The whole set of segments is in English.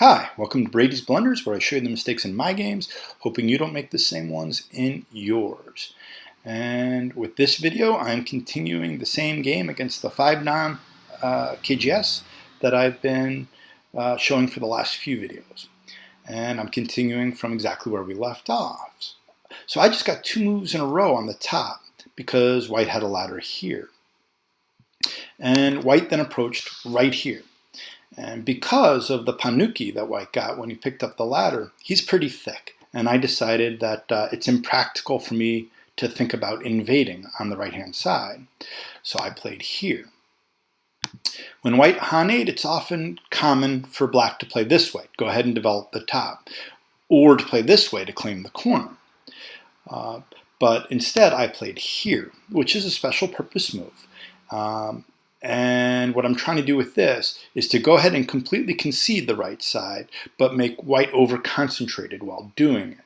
Hi, welcome to Brady's Blunders, where I show you the mistakes in my games, hoping you don't make the same ones in yours. And with this video, I'm continuing the same game against the 5-non KGS that I've been showing for the last few videos. And I'm continuing from exactly where we left off. So I just got two moves in a row on the top because white had a ladder here. And white then approached right here. And because of the panuki that white got when he picked up the ladder, he's pretty thick. And I decided that it's impractical for me to think about invading on the right-hand side. So I played here. When white haned, it's often common for black to play this way, go ahead and develop the top, or to play this way to claim the corner. But instead, I played here, which is a special purpose move. And what I'm trying to do with this is to go ahead and completely concede the right side, but make white over-concentrated while doing it.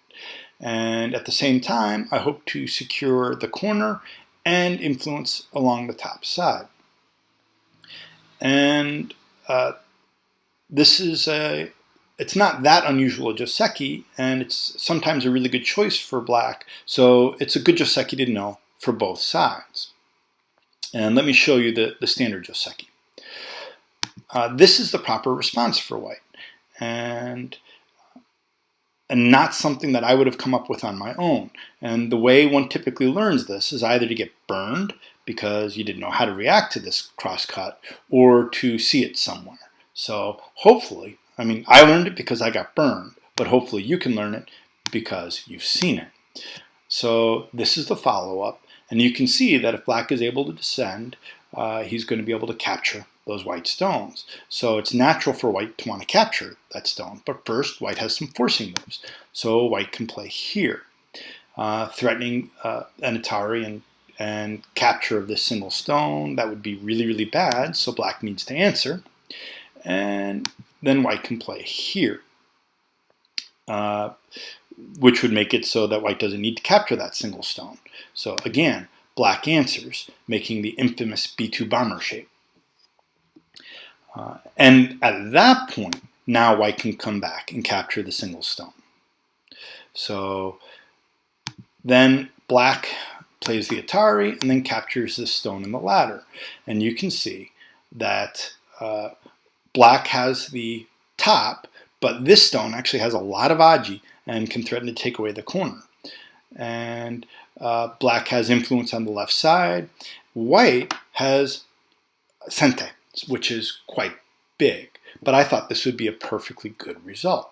And at the same time, I hope to secure the corner and influence along the top side. And this is it's not that unusual a joseki, and it's sometimes a really good choice for black. So it's a good joseki to know for both sides. And let me show you the standard joseki. This is the proper response for white, and not something that I would have come up with on my own. And the way one typically learns this is either to get burned because you didn't know how to react to this crosscut, or to see it somewhere. So hopefully, I learned it because I got burned, but hopefully you can learn it because you've seen it. So this is the follow-up. And you can see that if black is able to descend, he's going to be able to capture those white stones. So it's natural for white to want to capture that stone. But first, white has some forcing moves. So white can play here, threatening an Atari and capture of this single stone. That would be really, really bad, so black needs to answer. And then white can play here, which would make it so that white doesn't need to capture that single stone. So again, black answers, making the infamous B2 bomber shape. And at that point, now white can come back and capture the single stone. So then black plays the Atari and then captures this stone in the ladder. And you can see that black has the top, but this stone actually has a lot of aji and can threaten to take away the corner. And black has influence on the left side. White has sente, which is quite big. But I thought this would be a perfectly good result.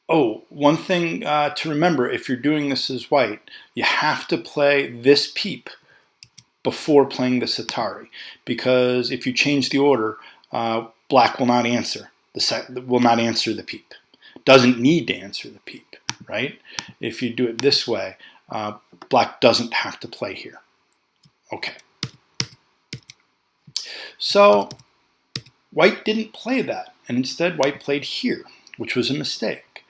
Oh, one thing to remember, if you're doing this as white, you have to play this peep before playing this Atari. Because if you change the order, black will not answer the peep. Doesn't need to answer the peep, right? If you do it this way, black doesn't have to play here. Okay. So white didn't play that, and instead white played here, which was a mistake.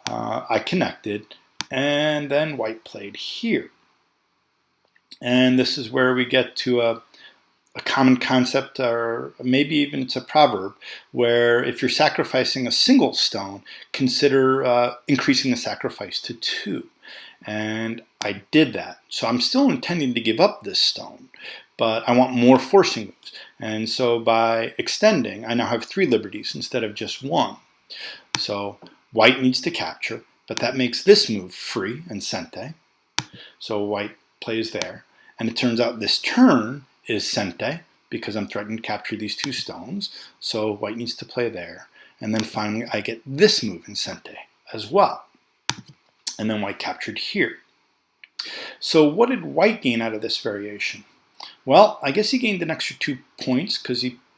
I connected, and then white played here. And this is where we get to a common concept, or maybe even it's a proverb, where if you're sacrificing a single stone, consider increasing the sacrifice to 2. And I did that. So I'm still intending to give up this stone, but I want more forcing moves. And so by extending, I now have 3 liberties instead of just 1. So white needs to capture, but that makes this move free and sente. So white plays there. And it turns out this turn is sente, because I'm threatening to capture these 2 stones. So white needs to play there. And then finally I get this move in sente as well. And then white captured here. So what did white gain out of this variation? Well, I guess he gained an extra 2 points,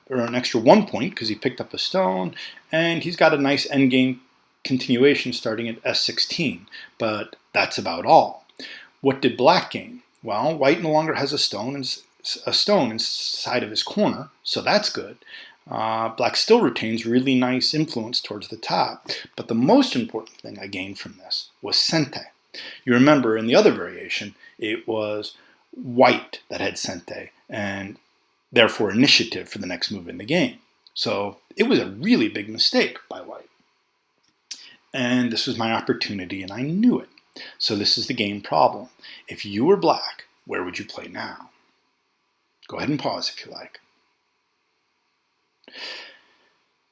or an extra 1 point, because he picked up a stone, and he's got a nice endgame continuation starting at S16. But that's about all. What did black gain? Well, white no longer has a stone inside of his corner, so that's good. Black still retains really nice influence towards the top, but the most important thing I gained from this was sente. You remember in the other variation, it was white that had sente, and therefore initiative for the next move in the game. So it was a really big mistake by white. And this was my opportunity, and I knew it. So this is the game problem. If you were black, where would you play now? Go ahead and pause if you like.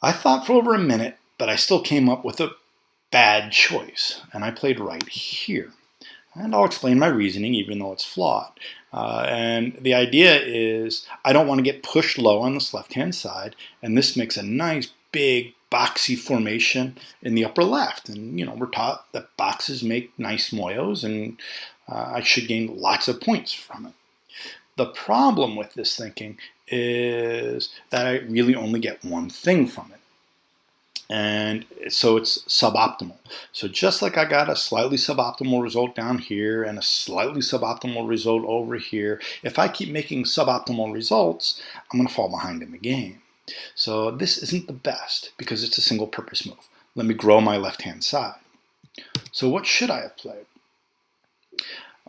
I thought for over a minute, but I still came up with a bad choice, and I played right here. And I'll explain my reasoning, even though it's flawed. And the idea is I don't want to get pushed low on this left-hand side, and this makes a nice, big, boxy formation in the upper left. And, we're taught that boxes make nice moyos, and I should gain lots of points from it. The problem with this thinking is that I really only get one thing from it. And so it's suboptimal. So just like I got a slightly suboptimal result down here and a slightly suboptimal result over here, if I keep making suboptimal results, I'm going to fall behind in the game. So this isn't the best because it's a single purpose move. Let me grow my left-hand side. So what should I have played?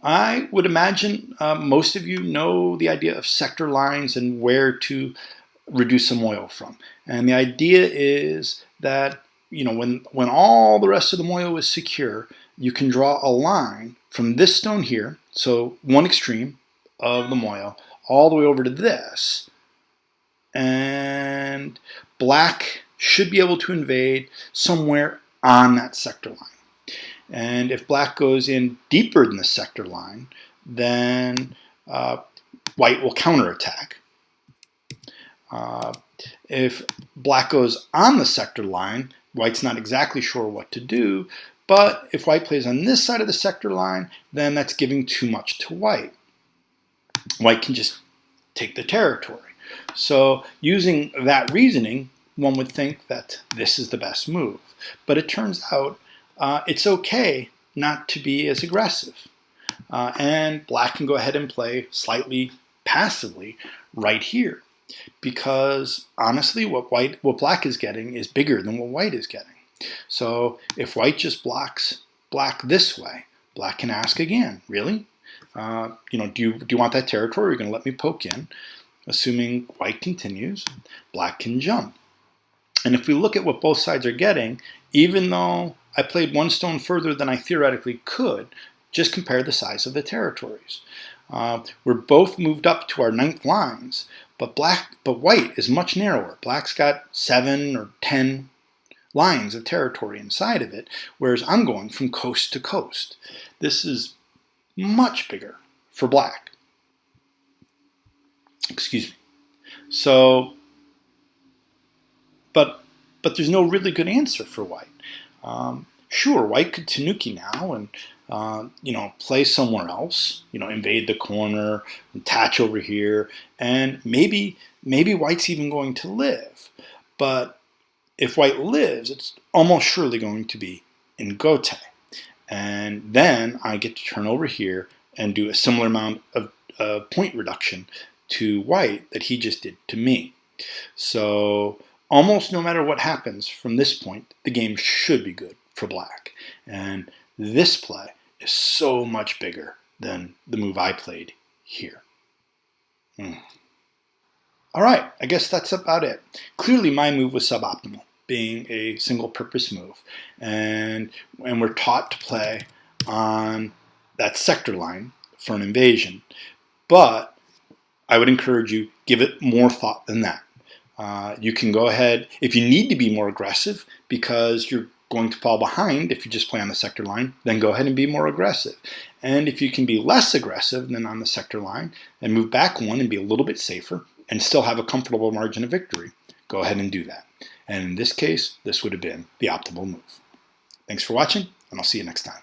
I would imagine most of you know the idea of sector lines and where to reduce some oil from. And the idea is that when all the rest of the moyo is secure, you can draw a line from this stone here, so one extreme of the moyo, all the way over to this, and black should be able to invade somewhere on that sector line. And if black goes in deeper than the sector line, then white will counterattack. If black goes on the sector line, white's not exactly sure what to do, but if white plays on this side of the sector line, then that's giving too much to white. White can just take the territory. So using that reasoning, one would think that this is the best move. But it turns out it's okay not to be as aggressive. And black can go ahead and play slightly passively right here. Because honestly, what black is getting is bigger than what white is getting. So if white just blocks black this way, black can ask again, really? Do you want that territory? Or are you going to let me poke in? Assuming white continues, black can jump. And if we look at what both sides are getting, even though I played one stone further than I theoretically could, just compare the size of the territories. We're both moved up to our 9th lines, but white is much narrower. Black's got 7 or 10 lines of territory inside of it, whereas I'm going from coast to coast. This is much bigger for black. Excuse me. So, but there's no really good answer for white. Sure, white could tanuki now and play somewhere else, invade the corner, attach over here, and maybe white's even going to live. But if white lives, it's almost surely going to be in gote. And then I get to turn over here and do a similar amount of point reduction to white that he just did to me. So almost no matter what happens from this point, the game should be good for black. And this play is so much bigger than the move I played here. All right, I guess that's about it. Clearly my move was suboptimal, being a single purpose move. And we're taught to play on that sector line for an invasion. But I would encourage you, give it more thought than that. You can go ahead, if you need to be more aggressive because you're going to fall behind if you just play on the sector line, then go ahead and be more aggressive. And if you can be less aggressive than on the sector line and move back one and be a little bit safer and still have a comfortable margin of victory, go ahead and do that. And in this case, this would have been the optimal move. Thanks for watching, and I'll see you next time.